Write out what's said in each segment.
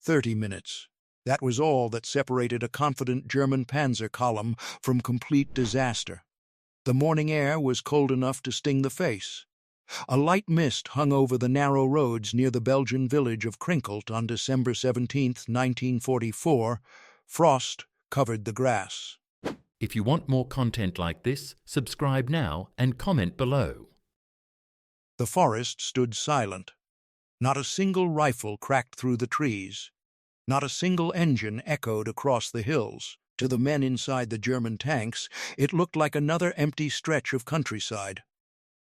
30 minutes. That was all that separated a confident German Panzer column from complete disaster. The morning air was cold enough to sting the face. A light mist hung over the narrow roads near the Belgian village of Krinkelt on December 17, 1944. Frost covered the grass. If you want more content like this, subscribe now and comment below. The forest stood silent. Not a single rifle cracked through the trees. Not a single engine echoed across the hills. To the men inside the German tanks, it looked like another empty stretch of countryside.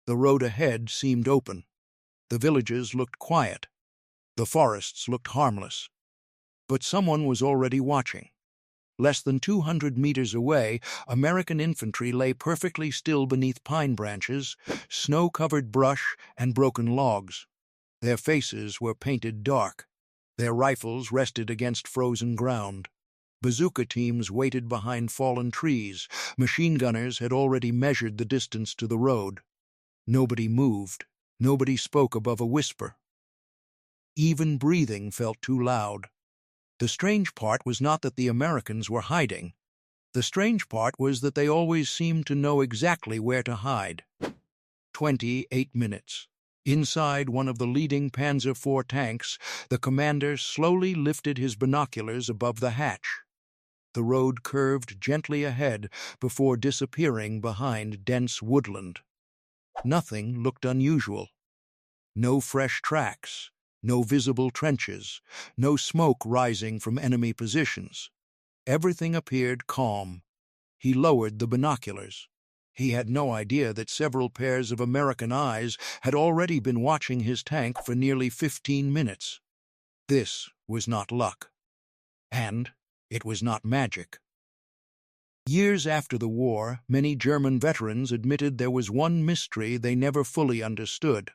The road ahead seemed open. The villages looked quiet. The forests looked harmless. But someone was already watching. Less than 200 meters away, American infantry lay perfectly still beneath pine branches, snow-covered brush, and broken logs. Their faces were painted dark. Their rifles rested against frozen ground. Bazooka teams waited behind fallen trees. Machine gunners had already measured the distance to the road. Nobody moved. Nobody spoke above a whisper. Even breathing felt too loud. The strange part was not that the Americans were hiding. The strange part was that they always seemed to know exactly where to hide. 28 minutes. Inside one of the leading Panzer IV tanks, the commander slowly lifted his binoculars above the hatch. The road curved gently ahead before disappearing behind dense woodland. Nothing looked unusual. No fresh tracks, no visible trenches, no smoke rising from enemy positions. Everything appeared calm. He lowered the binoculars. He had no idea that several pairs of American eyes had already been watching his tank for nearly 15 minutes. This was not luck. And it was not magic. Years after the war, many German veterans admitted there was one mystery they never fully understood.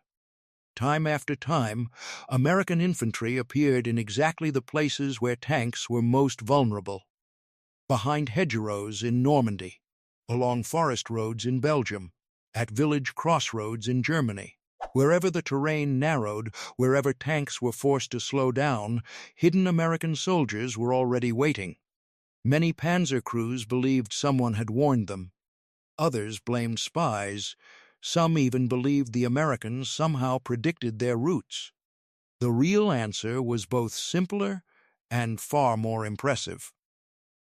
Time after time, American infantry appeared in exactly the places where tanks were most vulnerable. Behind hedgerows in Normandy, along forest roads in Belgium, at village crossroads in Germany. Wherever the terrain narrowed, wherever tanks were forced to slow down, hidden American soldiers were already waiting. Many panzer crews believed someone had warned them. Others blamed spies. Some even believed the Americans somehow predicted their routes. The real answer was both simpler and far more impressive.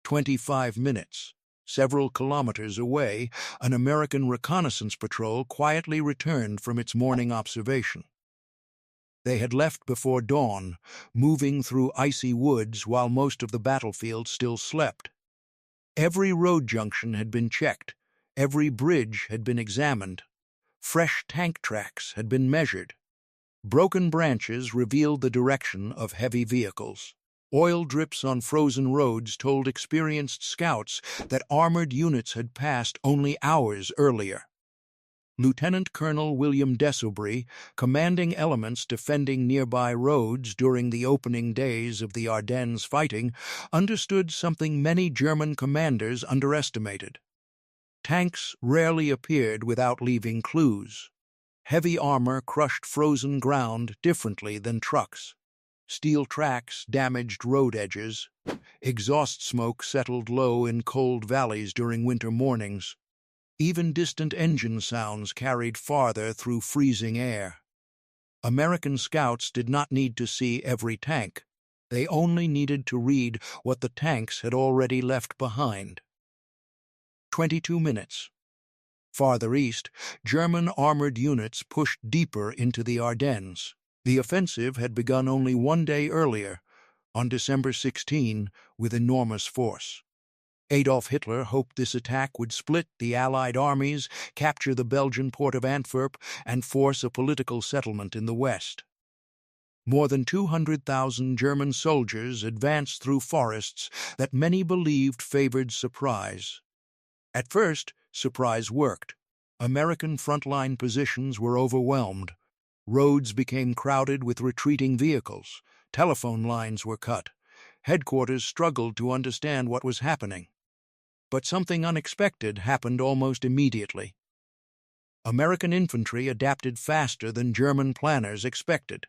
25 minutes. Several kilometers away, an American reconnaissance patrol quietly returned from its morning observation. They had left before dawn, moving through icy woods while most of the battlefield still slept. Every road junction had been checked. Every bridge had been examined. Fresh tank tracks had been measured. Broken branches revealed the direction of heavy vehicles. Oil drips on frozen roads told experienced scouts that armored units had passed only hours earlier. Lieutenant Colonel William Desaubry, commanding elements defending nearby roads during the opening days of the Ardennes fighting, understood something many German commanders underestimated. Tanks rarely appeared without leaving clues. Heavy armor crushed frozen ground differently than trucks. Steel tracks damaged road edges. Exhaust smoke settled low in cold valleys during winter mornings. Even distant engine sounds carried farther through freezing air. American scouts did not need to see every tank. They only needed to read what the tanks had already left behind. 22 minutes. Farther east, German armored units pushed deeper into the Ardennes. The offensive had begun only one day earlier, on December 16, with enormous force. Adolf Hitler hoped this attack would split the Allied armies, capture the Belgian port of Antwerp, and force a political settlement in the west. More than 200,000 German soldiers advanced through forests that many believed favored surprise. At first, surprise worked. American frontline positions were overwhelmed. Roads became crowded with retreating vehicles. Telephone lines were cut. Headquarters struggled to understand what was happening. But something unexpected happened almost immediately. American infantry adapted faster than German planners expected.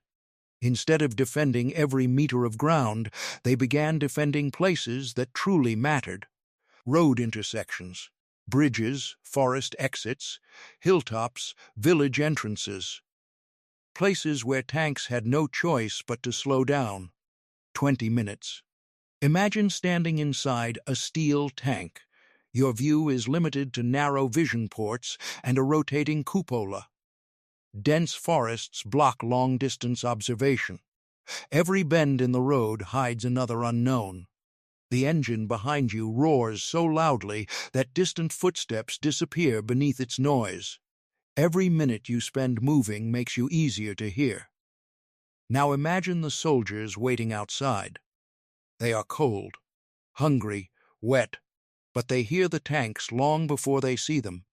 Instead of defending every meter of ground, they began defending places that truly mattered: road intersections, bridges, forest exits, hilltops, village entrances, places where tanks had no choice but to slow down. 20 minutes. Imagine standing inside a steel tank. Your view is limited to narrow vision ports and a rotating cupola. Dense forests block long-distance observation. Every bend in the road hides another unknown. The engine behind you roars so loudly that distant footsteps disappear beneath its noise. Every minute you spend moving makes you easier to hear. Now imagine the soldiers waiting outside. They are cold, hungry, wet, but they hear the tanks long before they see them.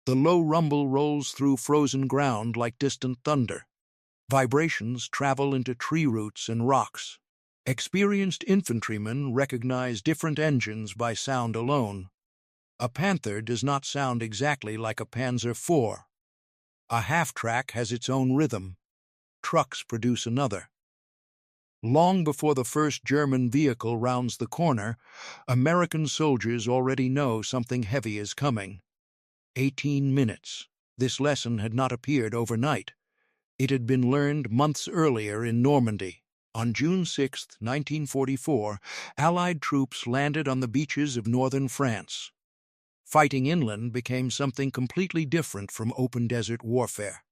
The low rumble rolls through frozen ground like distant thunder. Vibrations travel into tree roots and rocks. Experienced infantrymen recognize different engines by sound alone. A Panther does not sound exactly like a Panzer IV. A half-track has its own rhythm. Trucks produce another. Long before the first German vehicle rounds the corner, American soldiers already know something heavy is coming. 18 minutes. This lesson had not appeared overnight. It had been learned months earlier in Normandy. On June 6, 1944, Allied troops landed on the beaches of northern France. Fighting inland became something completely different from open desert warfare.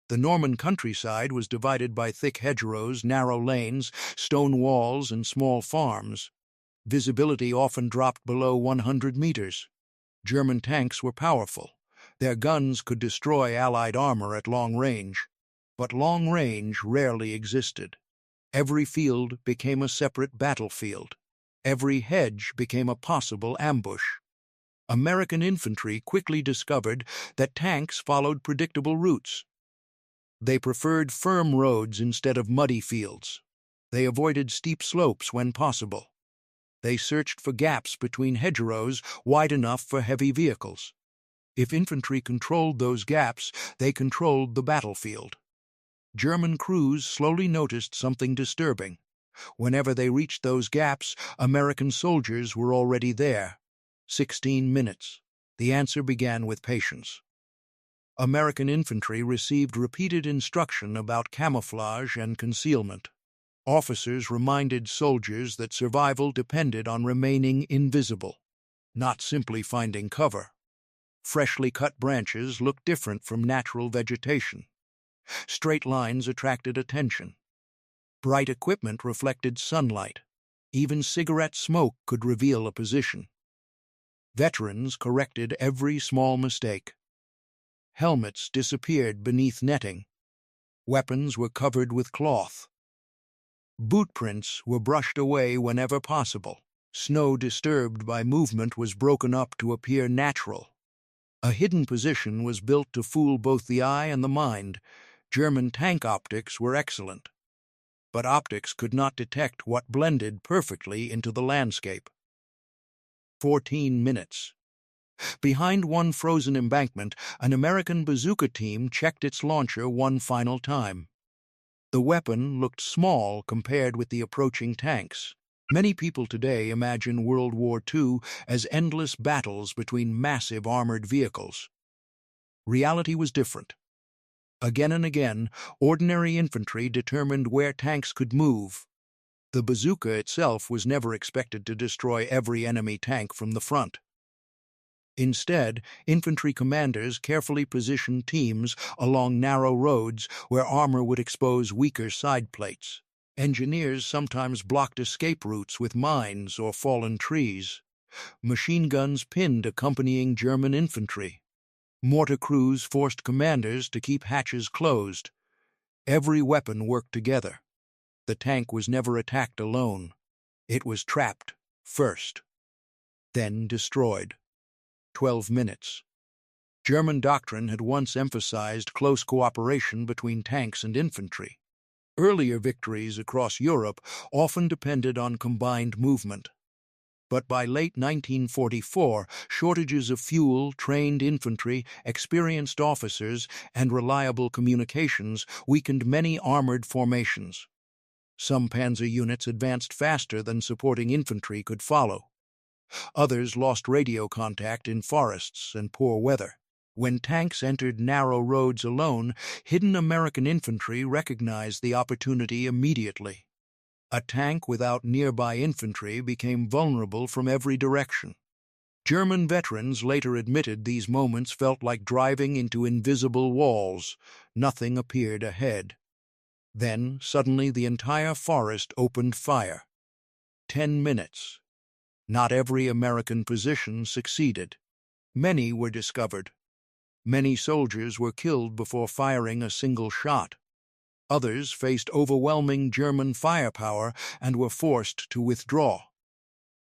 The Norman countryside was divided by thick hedgerows, narrow lanes, stone walls, and small farms. Visibility often dropped below 100 meters. German tanks were powerful. Their guns could destroy Allied armor at long range. But long range rarely existed. Every field became a separate battlefield. Every hedge became a possible ambush. American infantry quickly discovered that tanks followed predictable routes. They preferred firm roads instead of muddy fields. They avoided steep slopes when possible. They searched for gaps between hedgerows wide enough for heavy vehicles. If infantry controlled those gaps, they controlled the battlefield. German crews slowly noticed something disturbing. Whenever they reached those gaps, American soldiers were already there. 16 minutes. The answer began with patience. American infantry received repeated instruction about camouflage and concealment. Officers reminded soldiers that survival depended on remaining invisible, not simply finding cover. Freshly cut branches looked different from natural vegetation. Straight lines attracted attention. Bright equipment reflected sunlight. Even cigarette smoke could reveal a position. Veterans corrected every small mistake. Helmets disappeared beneath netting. Weapons were covered with cloth. Boot prints were brushed away whenever possible. Snow disturbed by movement was broken up to appear natural. A hidden position was built to fool both the eye and the mind. German tank optics were excellent. But optics could not detect what blended perfectly into the landscape. 14 minutes. Behind one frozen embankment, an American bazooka team checked its launcher one final time. The weapon looked small compared with the approaching tanks. Many people today imagine World War II as endless battles between massive armored vehicles. Reality was different. Again and again, ordinary infantry determined where tanks could move. The bazooka itself was never expected to destroy every enemy tank from the front. Instead, infantry commanders carefully positioned teams along narrow roads where armor would expose weaker side plates. Engineers sometimes blocked escape routes with mines or fallen trees. Machine guns pinned accompanying German infantry. Mortar crews forced commanders to keep hatches closed. Every weapon worked together. The tank was never attacked alone. It was trapped first, then destroyed. 12 minutes. German doctrine had once emphasized close cooperation between tanks and infantry. Earlier victories across Europe often depended on combined movement. But by late 1944, shortages of fuel, trained infantry, experienced officers, and reliable communications weakened many armored formations. Some panzer units advanced faster than supporting infantry could follow. Others lost radio contact in forests and poor weather. When tanks entered narrow roads alone, hidden American infantry recognized the opportunity immediately. A tank without nearby infantry became vulnerable from every direction. German veterans later admitted these moments felt like driving into invisible walls. Nothing appeared ahead. Then, suddenly, the entire forest opened fire. 10 minutes. Not every American position succeeded. Many were discovered. Many soldiers were killed before firing a single shot. Others faced overwhelming German firepower and were forced to withdraw.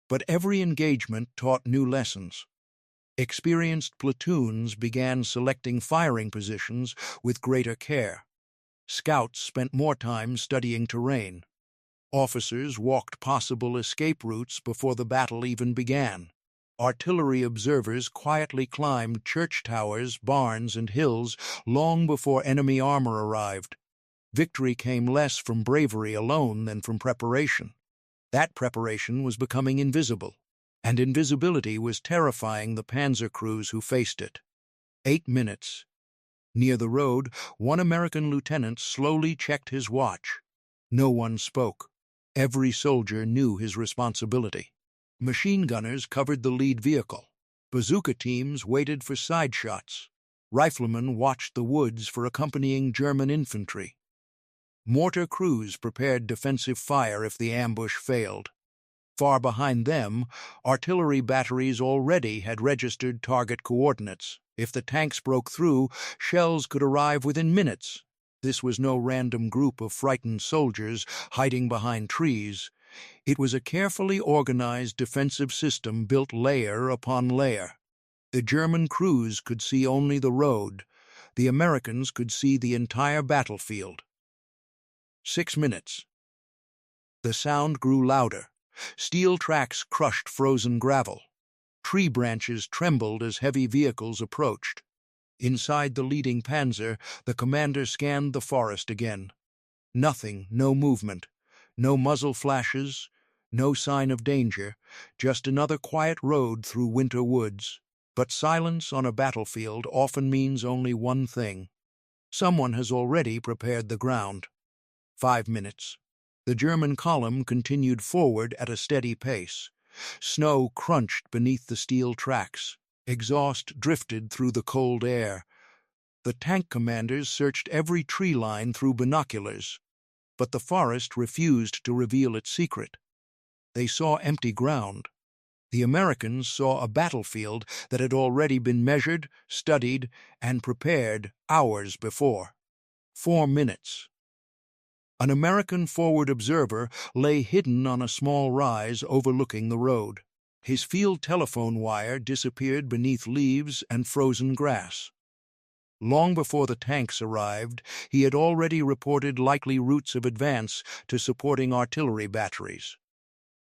But every engagement taught new lessons. Experienced platoons began selecting firing positions with greater care. Scouts spent more time studying terrain. Officers walked possible escape routes before the battle even began. Artillery observers quietly climbed church towers, barns, and hills long before enemy armor arrived. Victory came less from bravery alone than from preparation. That preparation was becoming invisible, and invisibility was terrifying the panzer crews who faced it. 8 minutes. Near the road, one American lieutenant slowly checked his watch. No one spoke. Every soldier knew his responsibility. Machine gunners covered the lead vehicle. Bazooka teams waited for side shots. Riflemen watched the woods for accompanying German infantry. Mortar crews prepared defensive fire if the ambush failed. Far behind them, artillery batteries already had registered target coordinates. If the tanks broke through, shells could arrive within minutes. This was no random group of frightened soldiers hiding behind trees. It was a carefully organized defensive system built layer upon layer. The German crews could see only the road. The Americans could see the entire battlefield. 6 minutes. The sound grew louder. Steel tracks crushed frozen gravel. Tree branches trembled as heavy vehicles approached. Inside the leading panzer, the commander scanned the forest again. Nothing, no movement, no muzzle flashes, no sign of danger, just another quiet road through winter woods. But silence on a battlefield often means only one thing. Someone has already prepared the ground. 5 minutes. The German column continued forward at a steady pace. Snow crunched beneath the steel tracks. Exhaust drifted through the cold air. The tank commanders searched every tree line through binoculars, but the forest refused to reveal its secret. They saw empty ground. The Americans saw a battlefield that had already been measured, studied, and prepared hours before. 4 minutes. An American forward observer lay hidden on a small rise overlooking the road. His field telephone wire disappeared beneath leaves and frozen grass. Long before the tanks arrived, he had already reported likely routes of advance to supporting artillery batteries.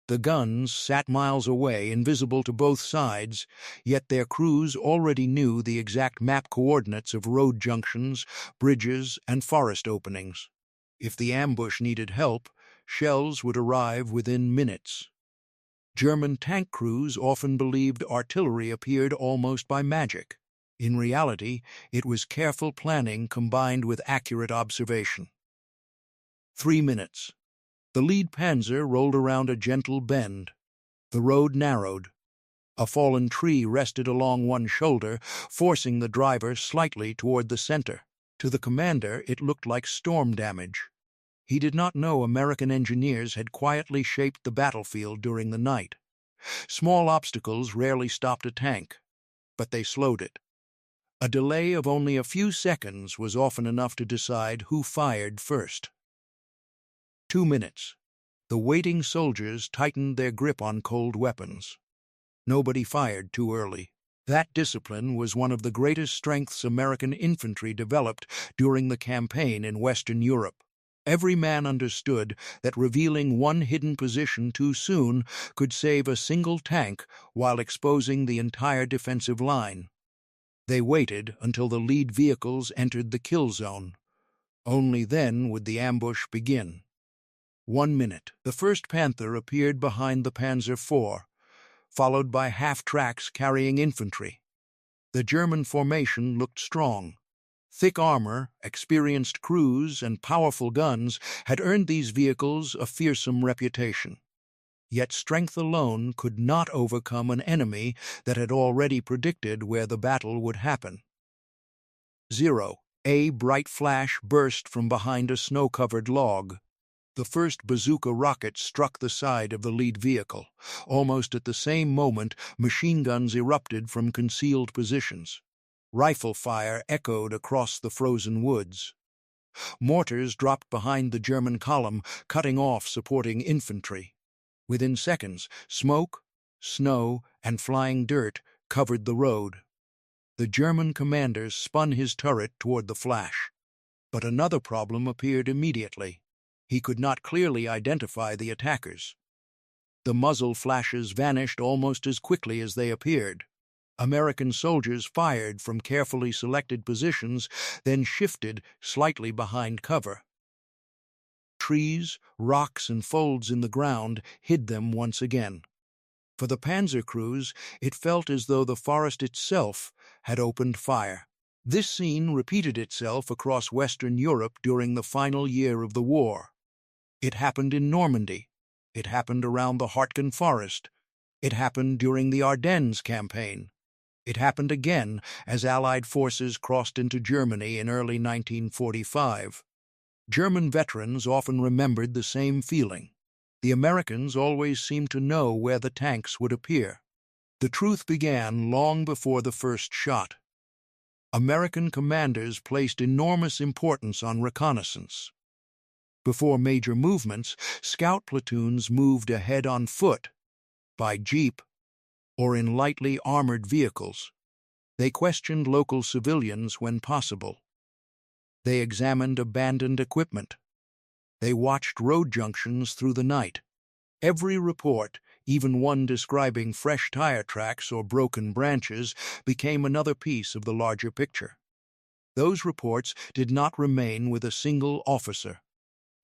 The guns sat miles away, invisible to both sides, yet their crews already knew the exact map coordinates of road junctions, bridges, and forest openings. If the ambush needed help, shells would arrive within minutes. German tank crews often believed artillery appeared almost by magic. In reality, it was careful planning combined with accurate observation. 3 minutes. The lead panzer rolled around a gentle bend. The road narrowed. A fallen tree rested along one shoulder, forcing the driver slightly toward the center. To the commander, it looked like storm damage. He did not know American engineers had quietly shaped the battlefield during the night. Small obstacles rarely stopped a tank, but they slowed it. A delay of only a few seconds was often enough to decide who fired first. 2 minutes. The waiting soldiers tightened their grip on cold weapons. Nobody fired too early. That discipline was one of the greatest strengths American infantry developed during the campaign in Western Europe. Every man understood that revealing one hidden position too soon could save a single tank while exposing the entire defensive line. They waited until the lead vehicles entered the kill zone. Only then would the ambush begin. 1 minute. The first Panther appeared behind the Panzer IV, followed by half-tracks carrying infantry. The German formation looked strong. Thick armor, experienced crews, and powerful guns had earned these vehicles a fearsome reputation. Yet strength alone could not overcome an enemy that had already predicted where the battle would happen. 0. A bright flash burst from behind a snow-covered log. The first bazooka rocket struck the side of the lead vehicle. Almost at the same moment, machine guns erupted from concealed positions. Rifle fire echoed across the frozen woods. Mortars dropped behind the German column, cutting off supporting infantry. Within seconds, smoke, snow, and flying dirt covered the road. The German commander spun his turret toward the flash. But another problem appeared immediately. He could not clearly identify the attackers. The muzzle flashes vanished almost as quickly as they appeared. American soldiers fired from carefully selected positions, then shifted slightly behind cover. Trees, rocks, and folds in the ground hid them once again. For the panzer crews, it felt as though the forest itself had opened fire. This scene repeated itself across Western Europe during the final year of the war. It happened in Normandy. It happened around the Hartgen Forest. It happened during the Ardennes campaign. It happened again as Allied forces crossed into Germany in early 1945. German veterans often remembered the same feeling. The Americans always seemed to know where the tanks would appear. The truth began long before the first shot. American commanders placed enormous importance on reconnaissance. Before major movements, scout platoons moved ahead on foot, by jeep, or in lightly armored vehicles. They questioned local civilians when possible. They examined abandoned equipment. They watched road junctions through the night. Every report, even one describing fresh tire tracks or broken branches, became another piece of the larger picture. Those reports did not remain with a single officer.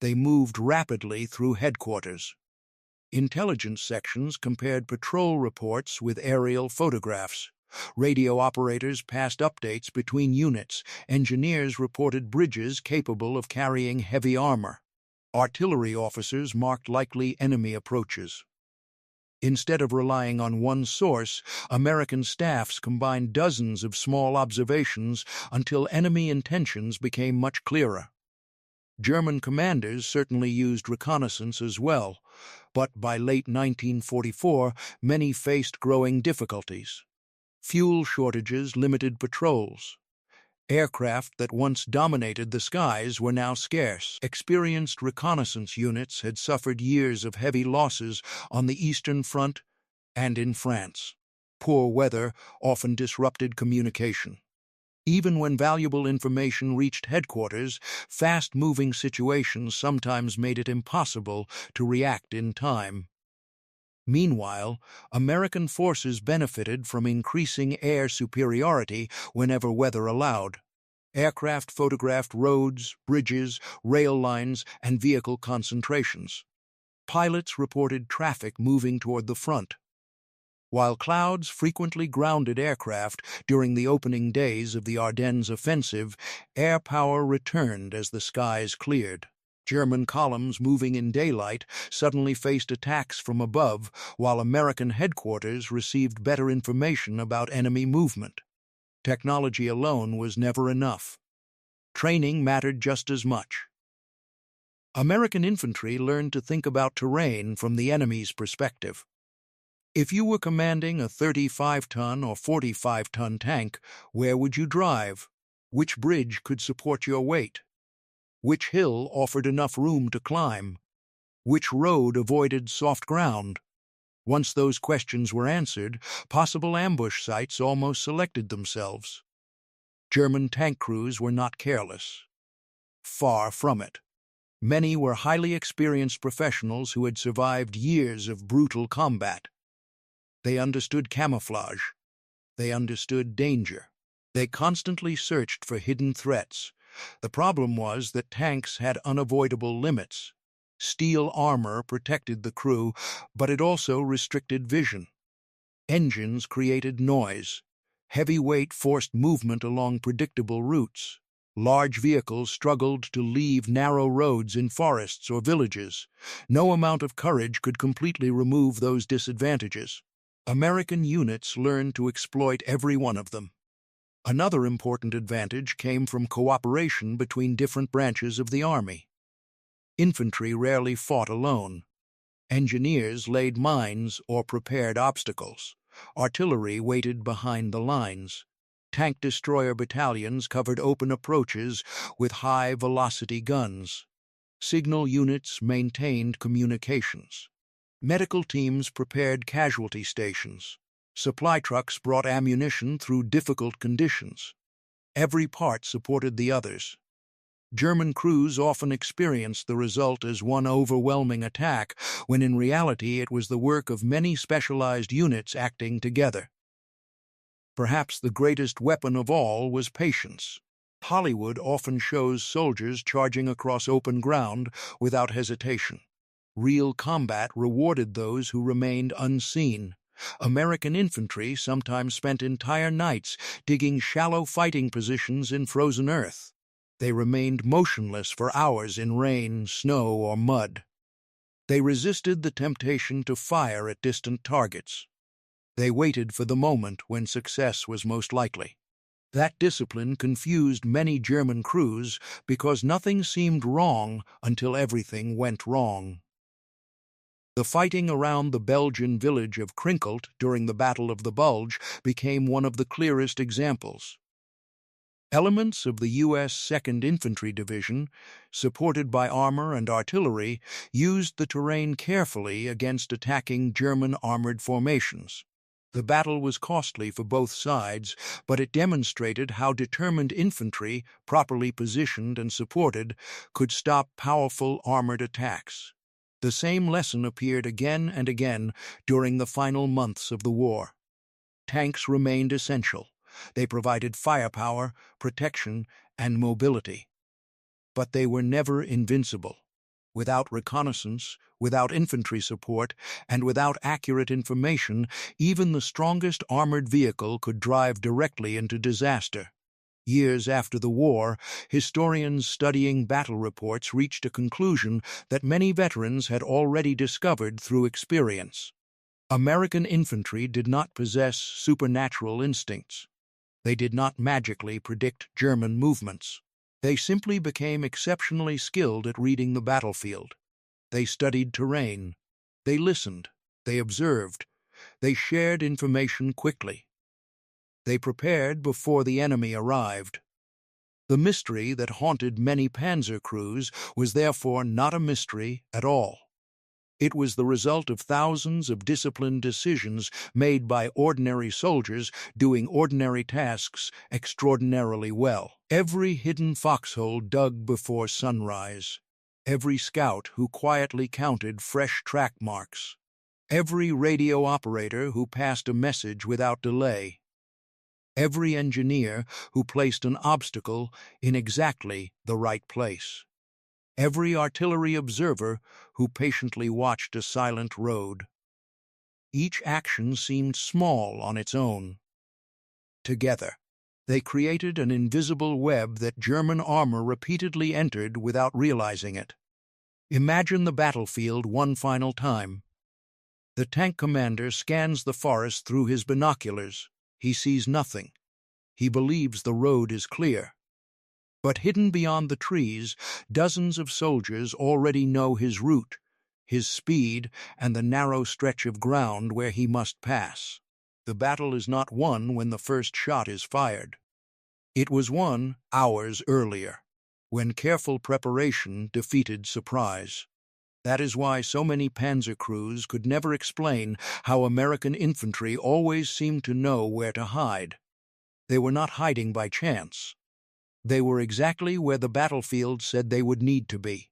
They moved rapidly through headquarters. Intelligence sections compared patrol reports with aerial photographs. Radio operators passed updates between units. Engineers reported bridges capable of carrying heavy armor. Artillery officers marked likely enemy approaches. Instead of relying on one source, American staffs combined dozens of small observations until enemy intentions became much clearer. German commanders certainly used reconnaissance as well, but by late 1944, many faced growing difficulties. Fuel shortages limited patrols. Aircraft that once dominated the skies were now scarce. Experienced reconnaissance units had suffered years of heavy losses on the Eastern Front and in France. Poor weather often disrupted communication. Even when valuable information reached headquarters, fast-moving situations sometimes made it impossible to react in time. Meanwhile, American forces benefited from increasing air superiority whenever weather allowed. Aircraft photographed roads, bridges, rail lines, and vehicle concentrations. Pilots reported traffic moving toward the front. While clouds frequently grounded aircraft during the opening days of the Ardennes offensive, air power returned as the skies cleared. German columns moving in daylight suddenly faced attacks from above, while American headquarters received better information about enemy movement. Technology alone was never enough. Training mattered just as much. American infantry learned to think about terrain from the enemy's perspective. If you were commanding a 35-ton or 45-ton tank, where would you drive? Which bridge could support your weight? Which hill offered enough room to climb? Which road avoided soft ground? Once those questions were answered, possible ambush sites almost selected themselves. German tank crews were not careless. Far from it. Many were highly experienced professionals who had survived years of brutal combat. They understood camouflage. They understood danger. They constantly searched for hidden threats. The problem was that tanks had unavoidable limits. Steel armor protected the crew, but it also restricted vision. Engines created noise. Heavy weight forced movement along predictable routes. Large vehicles struggled to leave narrow roads in forests or villages. No amount of courage could completely remove those disadvantages. American units learned to exploit every one of them. Another important advantage came from cooperation between different branches of the army. Infantry rarely fought alone. Engineers laid mines or prepared obstacles. Artillery waited behind the lines. Tank destroyer battalions covered open approaches with high-velocity guns. Signal units maintained communications. Medical teams prepared casualty stations. Supply trucks brought ammunition through difficult conditions. Every part supported the others. German crews often experienced the result as one overwhelming attack, when in reality it was the work of many specialized units acting together. Perhaps the greatest weapon of all was patience. Hollywood often shows soldiers charging across open ground without hesitation. Real combat rewarded those who remained unseen. American infantry sometimes spent entire nights digging shallow fighting positions in frozen earth. They remained motionless for hours in rain, snow, or mud. They resisted the temptation to fire at distant targets. They waited for the moment when success was most likely. That discipline confused many German crews because nothing seemed wrong until everything went wrong. The fighting around the Belgian village of Krinkelt during the Battle of the Bulge became one of the clearest examples. Elements of the U.S. 2nd Infantry Division, supported by armor and artillery, used the terrain carefully against attacking German armored formations. The battle was costly for both sides, but it demonstrated how determined infantry, properly positioned and supported, could stop powerful armored attacks. The same lesson appeared again and again during the final months of the war. Tanks remained essential. They provided firepower, protection, and mobility. But they were never invincible. Without reconnaissance, without infantry support, and without accurate information, even the strongest armored vehicle could drive directly into disaster. Years after the war, historians studying battle reports reached a conclusion that many veterans had already discovered through experience. American infantry did not possess supernatural instincts. They did not magically predict German movements. They simply became exceptionally skilled at reading the battlefield. They studied terrain. They listened. They observed. They shared information quickly. They prepared before the enemy arrived. The mystery that haunted many panzer crews was therefore not a mystery at all. It was the result of thousands of disciplined decisions made by ordinary soldiers doing ordinary tasks extraordinarily well. Every hidden foxhole dug before sunrise. Every scout who quietly counted fresh track marks. Every radio operator who passed a message without delay. Every engineer who placed an obstacle in exactly the right place. Every artillery observer who patiently watched a silent road. Each action seemed small on its own. Together, they created an invisible web that German armor repeatedly entered without realizing it. Imagine the battlefield one final time. The tank commander scans the forest through his binoculars. He sees nothing. He believes the road is clear. But hidden beyond the trees, dozens of soldiers already know his route, his speed, and the narrow stretch of ground where he must pass. The battle is not won when the first shot is fired. It was won hours earlier, when careful preparation defeated surprise. That is why so many panzer crews could never explain how American infantry always seemed to know where to hide. They were not hiding by chance. They were exactly where the battlefield said they would need to be.